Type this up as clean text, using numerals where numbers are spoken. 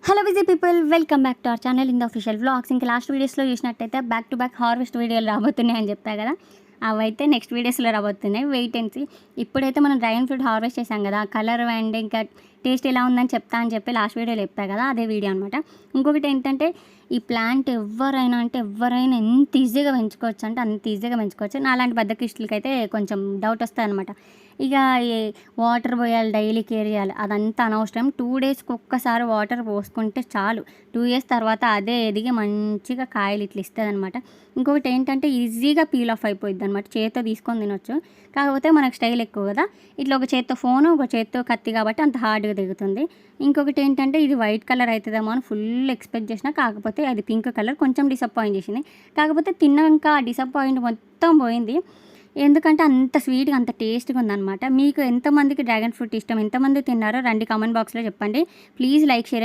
Hello busy people, welcome back to our channel in the official vlogs. ఇంకా last వీడియోస్లో చూసినట్టయితే back to back harvest వీడియోలు రాబోతున్నాయి అని చెప్పా కదా, అవైతే నెక్స్ట్ వీడియోస్లో రాబోతున్నాయి. Wait and see. ఇప్పుడైతే మనం డ్రాగన్ ఫ్రూట్ హార్వెస్ట్ చేసాం కదా, కలర్ అండ్ ఇంకా టేస్ట్ ఎలా ఉందని చెప్తా అని చెప్పి లాస్ట్ వీడియోలో చెప్పా కదా, అదే వీడియో అనమాట. ఇంకొకటి ఏంటంటే, ఈ ప్లాంట్ ఎవరైనా ఎంత ఈజీగా పెంచుకోవచ్చు అంటే అంత ఈజీగా పెంచుకోవచ్చు. నాలాంటి బద్దకిష్టులకైతే కొంచెం డౌట్ వస్తుంది అనమాట. ఇక వాటర్ పోయాలి, డైలీ కేర్ చేయాలి, అదంతా అనవసరం. 2 డేస్కి ఒక్కసారి వాటర్ పోసుకుంటే చాలు. 2 ఇయర్స్ తర్వాత అదే ఎదిగి మంచిగా కాయలు ఇట్లా ఇస్తుంది అనమాట. ఇంకొకటి ఏంటంటే, ఈజీగా పీల్ ఆఫ్ అయిపోయింది అనమాట. చేతితో తీసుకొని తినొచ్చు. కాకపోతే మనకు స్టైల్ ఎక్కువ కదా, ఇట్లా ఒక చేత్తో ఫోను ఒక చేత్తో కత్తి కాబట్టి అంత హార్డ్గా దిగుతుంది. ఇంకొకటి ఏంటంటే, ఇది వైట్ కలర్ అవుతుందేమో అని ఫుల్ ఎక్స్పెక్ట్ చేసిన, కాకపోతే అది పింక్ కలర్. కొంచెం డిసప్పాయింట్ చేసింది. కాకపోతే తిన్నాక డిసప్పాయింట్ మొత్తం పోయింది. ఎందుకంటే అంత స్వీట్గా అంత టేస్ట్గా ఉందన్నమాట. మీకు ఎంతమందికి డ్రాగన్ ఫ్రూట్ ఇష్టం, ఎంతమంది తిన్నారో రండి కామెంట్ బాక్స్లో చెప్పండి. Please like, share and